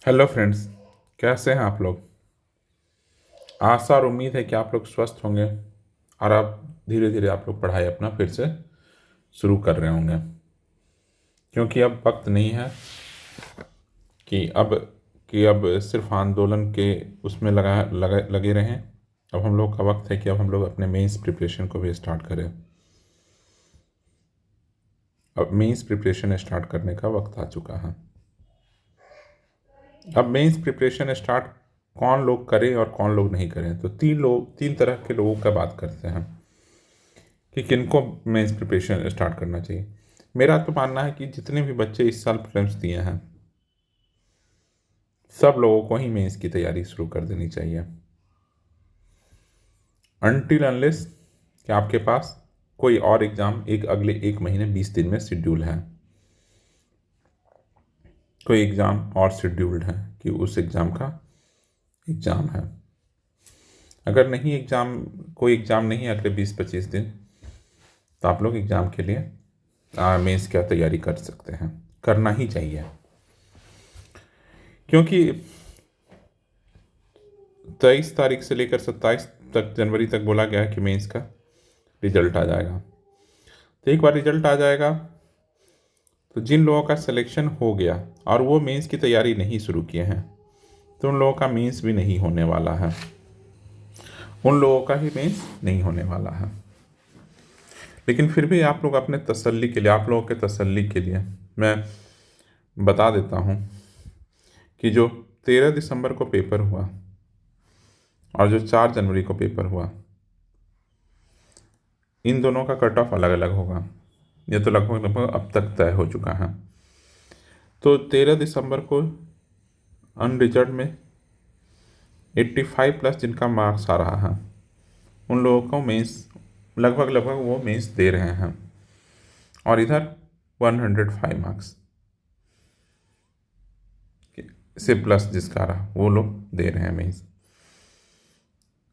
Hello friends, कैसे हैं आप लोग। आशा और उम्मीद है कि आप लोग स्वस्थ होंगे और अब धीरे धीरे आप लोग पढ़ाई अपना फिर से शुरू कर रहे होंगे, क्योंकि अब वक्त नहीं है कि अब सिर्फ आंदोलन के उसमें लगे रहें। अब हम लोग का वक्त है कि अब हम लोग अपने मेंस प्रिपरेशन को भी स्टार्ट करें। अब मेंस प्रिपरेशन स्टार्ट करने का वक्त आ चुका है। अब मेंस प्रिपरेशन स्टार्ट कौन लोग करें और कौन लोग नहीं करें, तो तीन तरह के लोगों का बात करते हैं कि किनको मेंस प्रिपरेशन स्टार्ट करना चाहिए। मेरा तो मानना है कि जितने भी बच्चे इस साल प्रीलिम्स दिए हैं सब लोगों को ही मेंस की तैयारी शुरू कर देनी चाहिए, अनटिल अनलेस कि आपके पास कोई और एग्ज़ाम अगले एक महीने 20 दिन में शेड्यूल है, कोई एग्ज़ाम और शेड्यूल्ड है कि उस एग्ज़ाम का एग्ज़ाम है। अगर नहीं कोई एग्ज़ाम नहीं है अगले 20-25 दिन, तो आप लोग एग्ज़ाम के लिए मेंस की तैयारी कर सकते हैं, करना ही चाहिए। क्योंकि 23 तारीख से लेकर 27 जनवरी तक बोला गया है कि मेंस का रिजल्ट आ जाएगा। तो एक बार रिजल्ट आ जाएगा तो जिन लोगों का सिलेक्शन हो गया और वो मेंस की तैयारी नहीं शुरू किए हैं, तो उन लोगों का मेंस भी नहीं होने वाला है, उन लोगों का ही मेंस नहीं होने वाला है। लेकिन फिर भी आप लोग अपने तसल्ली के लिए, आप लोगों के तसल्ली के लिए मैं बता देता हूँ कि जो 13 दिसंबर को पेपर हुआ और जो 4 जनवरी को पेपर हुआ, इन दोनों का कट ऑफ अलग अलग होगा। ये तो लगभग लगभग अब तक तय हो चुका है। तो 13 दिसंबर को अनरिजर्व में 85 प्लस जिनका मार्क्स आ रहा है, उन लोगों को मेंस लगभग लगभग वो मेंस दे रहे हैं, और इधर 105 मार्क्स से प्लस जिसका रहा वो लोग दे रहे हैं मेंस।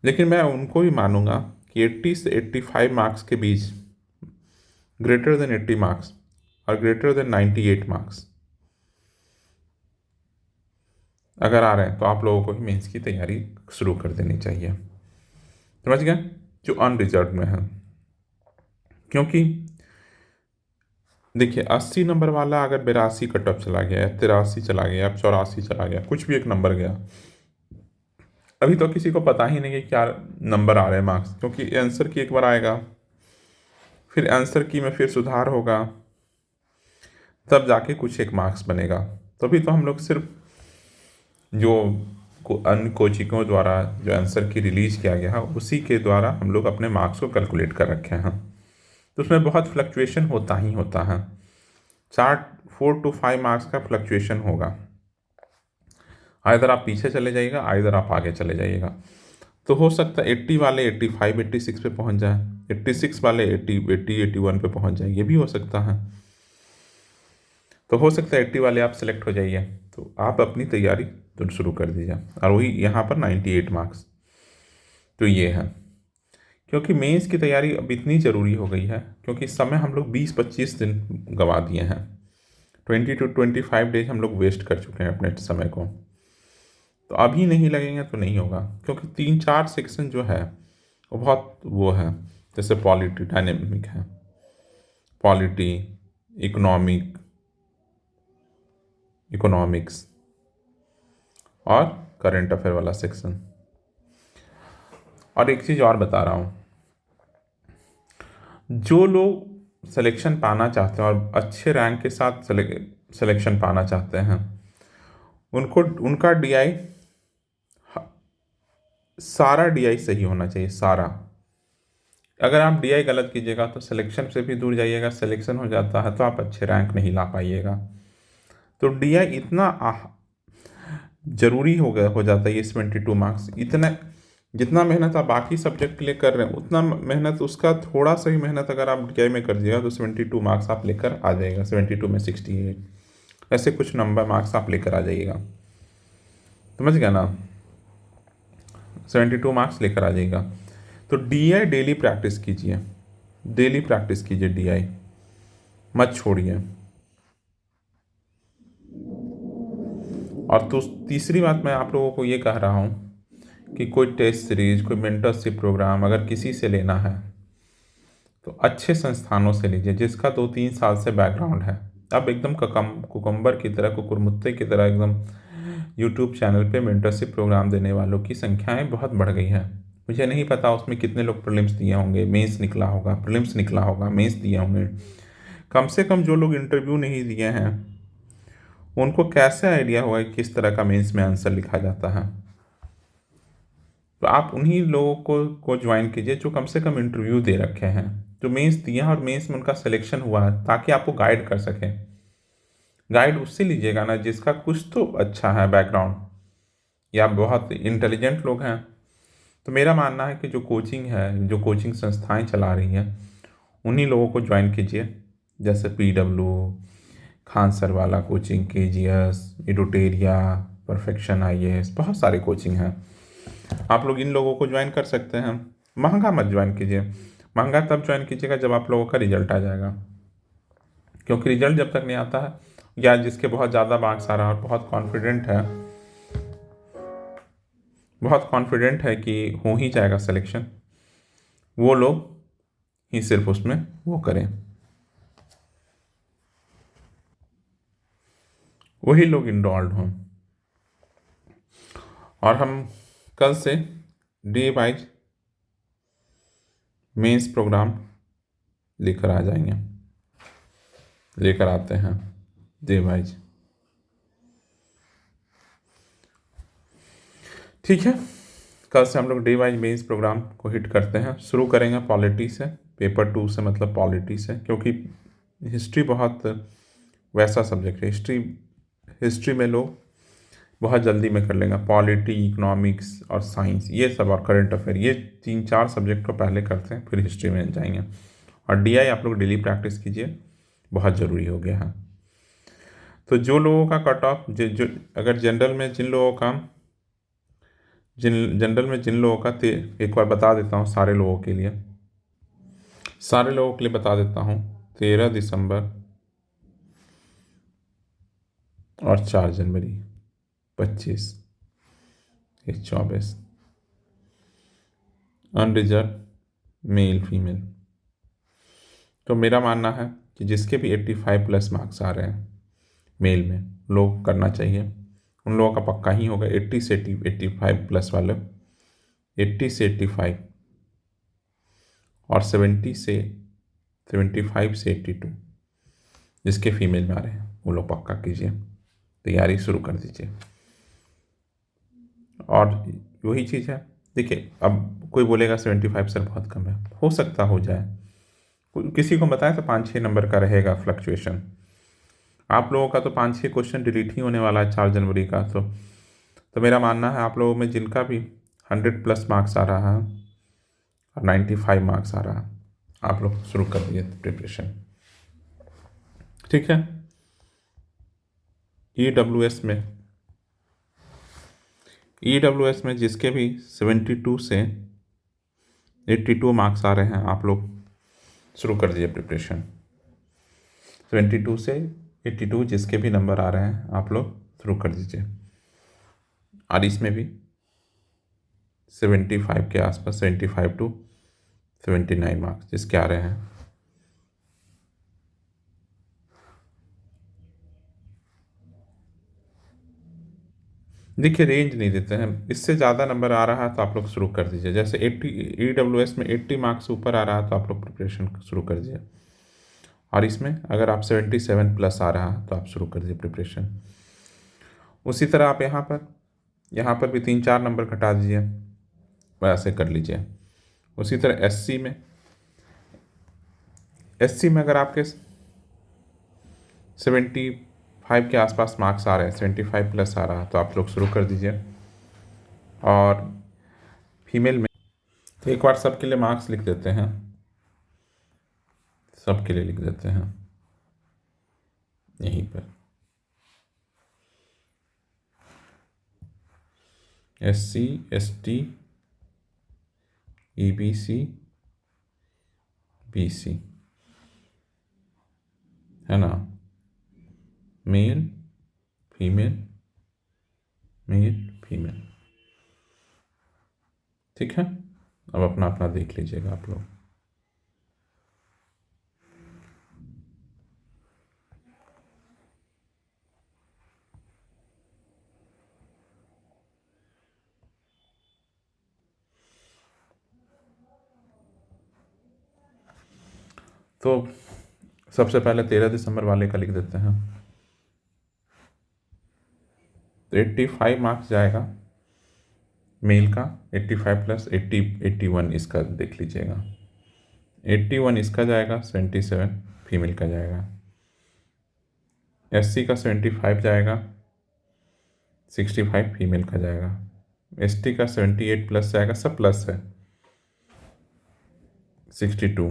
लेकिन मैं उनको भी मानूंगा कि 80 से 85 मार्क्स के बीच ग्रेटर देन 80 मार्क्स और ग्रेटर देन 98 मार्क्स अगर आ रहे हैं, तो आप लोगों को ही मेंस की तैयारी शुरू कर देनी चाहिए। समझ गए, जो अनरिजर्व में है। क्योंकि देखिए 80 नंबर वाला अगर 82 कट ऑफ चला गया या 83 चला गया या 84 चला गया, कुछ भी एक नंबर गया, अभी तो किसी को पता ही नहीं है क्या नंबर आ रहे हैं मार्क्स, क्योंकि आंसर की एक बार आएगा, फिर आंसर की में फिर सुधार होगा, तब जाके कुछ एक मार्क्स बनेगा। तभी तो हम लोग सिर्फ जो अन्य कोचिंगों द्वारा जो आंसर की रिलीज किया गया है उसी के द्वारा हम लोग अपने मार्क्स को कैलकुलेट कर रखे हैं। तो उसमें बहुत फ्लक्चुएशन होता ही होता है, 4 to 5 मार्क्स का फ्लक्चुएशन होगा। आइधर आप पीछे चले जाइएगा, आइधर आप आगे चले जाइएगा। तो हो सकता है 80 वाले 85 86 पे पहुंच जाए, 86 वाले 81 पे पहुंच जाए, ये भी हो सकता है। तो हो सकता है 80 वाले आप सेलेक्ट हो जाइए, तो आप अपनी तैयारी तो शुरू कर दीजिए, और वही यहाँ पर 98 मार्क्स। तो ये है, क्योंकि मेंस की तैयारी अब इतनी ज़रूरी हो गई है, क्योंकि इस समय हम लोग 20-25 दिन गंवा दिए हैं, 20 to 25 डेज हम लोग वेस्ट कर चुके हैं अपने समय को। तो अभी नहीं लगेंगे तो नहीं होगा, क्योंकि 3-4 सेक्शन जो है वो बहुत वो है, जैसे पॉलिटी डायनेमिक है, पॉलिटी, इकोनॉमिक्स और करंट अफेयर वाला सेक्शन। और एक चीज़ और बता रहा हूँ, जो लोग सिलेक्शन पाना चाहते हैं और अच्छे रैंक के साथ सिलेक्शन पाना चाहते हैं, उनको उनका डीआई, सारा डीआई सही होना चाहिए, सारा। अगर आप डीआई गलत कीजिएगा तो सिलेक्शन से भी दूर जाइएगा, सिलेक्शन हो जाता है तो आप अच्छे रैंक नहीं ला पाइएगा। तो डीआई इतना ज़रूरी हो जाता है, ये 72 मार्क्स, इतना जितना मेहनत आप बाकी सब्जेक्ट के लिए कर रहे हैं उतना मेहनत उसका थोड़ा सा ही मेहनत अगर आप डीआई में कर दिएगा तो 72 मार्क्स आप लेकर आ जाएगा, 72 में 68 ऐसे कुछ नंबर मार्क्स आप लेकर आ जाइएगा। समझ गया ना, 72 मार्क्स लेकर आ जाएगा। तो डीआई डेली प्रैक्टिस कीजिए, डेली प्रैक्टिस कीजिए, डीआई मत छोड़िए। और तो तीसरी बात मैं आप लोगों को ये कह रहा हूँ कि कोई टेस्ट सीरीज, कोई मेंटरशिप प्रोग्राम अगर किसी से लेना है तो अच्छे संस्थानों से लीजिए जिसका 2-3 साल से बैकग्राउंड है। अब एकदम कुकम्बर की तरह, कुकुरमुत्ते की तरह एकदम यूट्यूब चैनल पे मेंटरशिप प्रोग्राम देने वालों की संख्याएं बहुत बढ़ गई हैं। मुझे नहीं पता उसमें कितने लोग प्रीलिम्स दिए होंगे, मेंस निकला होगा, प्रीलिम्स निकला होगा, मेंस दिए होंगे। कम से कम जो लोग इंटरव्यू नहीं दिए हैं उनको कैसे आइडिया होगा कि किस तरह का मेंस में आंसर लिखा जाता है। तो आप उन्हीं लोगों को ज्वाइन कीजिए जो कम से कम इंटरव्यू दे रखे हैं, जो मेंस दिए हैं और मेंस में उनका सिलेक्शन हुआ है, ताकि आपको गाइड कर सकें। गाइड उससे लीजिएगा ना जिसका कुछ तो अच्छा है बैकग्राउंड, या बहुत इंटेलिजेंट लोग हैं। तो मेरा मानना है कि जो कोचिंग है, जो कोचिंग संस्थाएं चला रही हैं, उन्हीं लोगों को ज्वाइन कीजिए। जैसे PW, खान सर वाला कोचिंग, KGS, एडुटेरिया, परफेक्शन IAS, बहुत सारे कोचिंग हैं। आप लोग इन लोगों को ज्वाइन कर सकते हैं। महंगा मत ज्वाइन कीजिए, महंगा तब ज्वाइन कीजिएगा जब आप लोगों का रिजल्ट आ जाएगा। क्योंकि रिजल्ट जब तक नहीं आता है, या जिसके बहुत ज़्यादा मार्क्स आ रहा है और बहुत कॉन्फिडेंट है कि हो ही जाएगा सिलेक्शन, वो लोग ही सिर्फ उसमें वो करें, वही लोग इनरोल्ड हों। और हम कल से डे वाइज मेंस प्रोग्राम लेकर आ जाएंगे, लेकर आते हैं डे वाइज। ठीक है, कल से हम लोग डे वाइज मेंस प्रोग्राम को हिट करते हैं। शुरू करेंगे पॉलिटी से, पेपर 2 से, मतलब पॉलिटी से, क्योंकि हिस्ट्री बहुत वैसा सब्जेक्ट है। हिस्ट्री में लोग बहुत जल्दी में कर लेंगे। पॉलिटी, इकोनॉमिक्स और साइंस, ये सब, और करंट अफेयर, ये 3-4 सब्जेक्ट को पहले करते हैं, फिर हिस्ट्री में जाएंगे। और DI आप लोग डेली प्रैक्टिस कीजिए, बहुत ज़रूरी हो गया है। तो जो लोगों का कट ऑफ, जो अगर जनरल में जिन लोगों का एक बार बता देता हूँ सारे लोगों के लिए बता देता हूँ। 13 दिसंबर और 4 जनवरी, 25, ये 24, अनरिजर्व मेल फीमेल। तो मेरा मानना है कि जिसके भी 85+ मार्क्स आ रहे हैं मेल में, लोग करना चाहिए। उन लोगों का पक्का ही होगा 80 से 85+ वाले, 80 से 85, और 75 से 82 जिसके फीमेल में आ रहे हैं, वो लोग पक्का कीजिए, तैयारी शुरू कर दीजिए। और वही चीज़ है, देखिए, अब कोई बोलेगा 75 सर बहुत कम है, हो सकता हो जाए, किसी को बताया तो 5-6 नंबर का रहेगा फ्लक्चुएशन। आप लोगों का तो 5-6 क्वेश्चन डिलीट ही होने वाला है 4 जनवरी का। तो मेरा मानना है आप लोगों में जिनका भी 100+ मार्क्स आ रहा है और 95 मार्क्स आ रहा है, आप लोग शुरू कर दिए प्रिपरेशन। ठीक है। ई डब्ल्यू एस में जिसके भी 72 से 82 मार्क्स आ रहे हैं, आप लोग शुरू कर दिए प्रिपरेशन। 72 से 82 जिसके भी नंबर आ रहे हैं, आप लोग शुरू कर दीजिए। और इसमें भी 75 के आसपास, 75 to 79 मार्क्स जिसके आ रहे हैं, देखिए रेंज नहीं देते हैं, इससे ज़्यादा नंबर आ रहा है तो आप लोग शुरू कर दीजिए। जैसे 80, EWS में 80 मार्क्स ऊपर आ रहा है तो आप लोग प्रिपरेशन शुरू कर दीजिए। और इसमें अगर आप 77+ आ रहा है तो आप शुरू कर दीजिए प्रिपरेशन। उसी तरह आप यहाँ पर भी 3-4 नंबर घटा दीजिए, वैसे कर लीजिए। उसी तरह एस सी में अगर आपके 75 के आसपास मार्क्स आ रहे हैं, 75+ आ रहा है तो आप लोग शुरू कर दीजिए। और फीमेल में तो एक बार सबके लिए मार्क्स लिख देते हैं, सबके लिए लिख देते हैं यहीं पर। SC ST EBC BC, है ना, मेल फीमेल मेल फीमेल। ठीक है, अब अपना अपना देख लीजिएगा आप लोग। तो सबसे पहले 13 दिसंबर वाले का लिख देते हैं। तो 85 मार्क्स जाएगा मेल का, 85 प्लस 80, 81 इसका देख लीजिएगा। 81 इसका जाएगा, 77 फीमेल का जाएगा। SC का 75 जाएगा, 65 फीमेल का जाएगा। ST का 78 प्लस जाएगा, सब प्लस है, 62।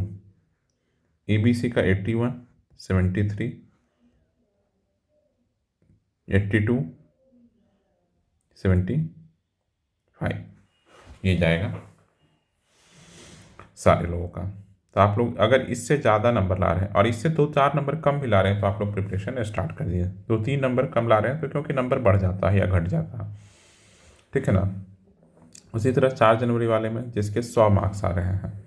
EBC का 81, 73, 82, 75 ये जाएगा सारे लोगों का। तो आप लोग अगर इससे ज़्यादा नंबर ला रहे हैं और इससे 2-4 नंबर कम भी ला रहे हैं तो आप लोग प्रिपरेशन स्टार्ट कर दिए। 2-3 नंबर कम ला रहे हैं तो क्योंकि नंबर बढ़ जाता है या घट जाता है, ठीक है ना। उसी तरह 4 जनवरी वाले में जिसके 100 मार्क्स आ रहे हैं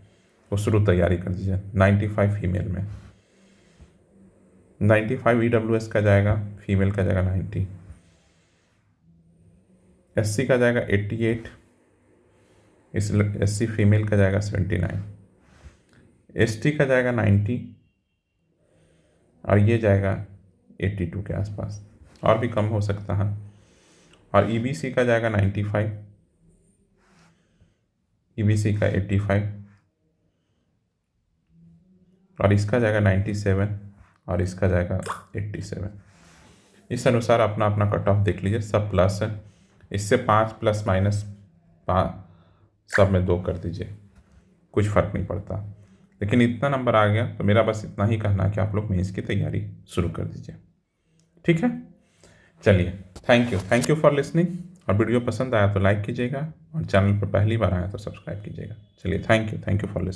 वो शुरू तैयारी कर दीजिए। 95 फीमेल में, 95 EWS का जाएगा, फीमेल का जाएगा 90। SC का जाएगा 88, इस SC फीमेल का जाएगा 79। ST का जाएगा 90 और ये जाएगा 82 के आसपास, और भी कम हो सकता है। और EBC का जाएगा 95, EBC का 85 और इसका जाएगा 97 और इसका जाएगा 87। इस अनुसार अपना अपना कट ऑफ देख लीजिए, सब प्लस है। इससे 5 प्लस माइनस 5 सब में 2 कर दीजिए, कुछ फ़र्क नहीं पड़ता। लेकिन इतना नंबर आ गया तो मेरा बस इतना ही कहना है कि आप लोग मेंस की तैयारी शुरू कर दीजिए, ठीक है। चलिए, थैंक यू फॉर लिसनिंग। और वीडियो पसंद आया तो लाइक कीजिएगा और चैनल पर पहली बार आया तो सब्सक्राइब कीजिएगा। चलिए, थैंक यू फॉर लिसनिंग।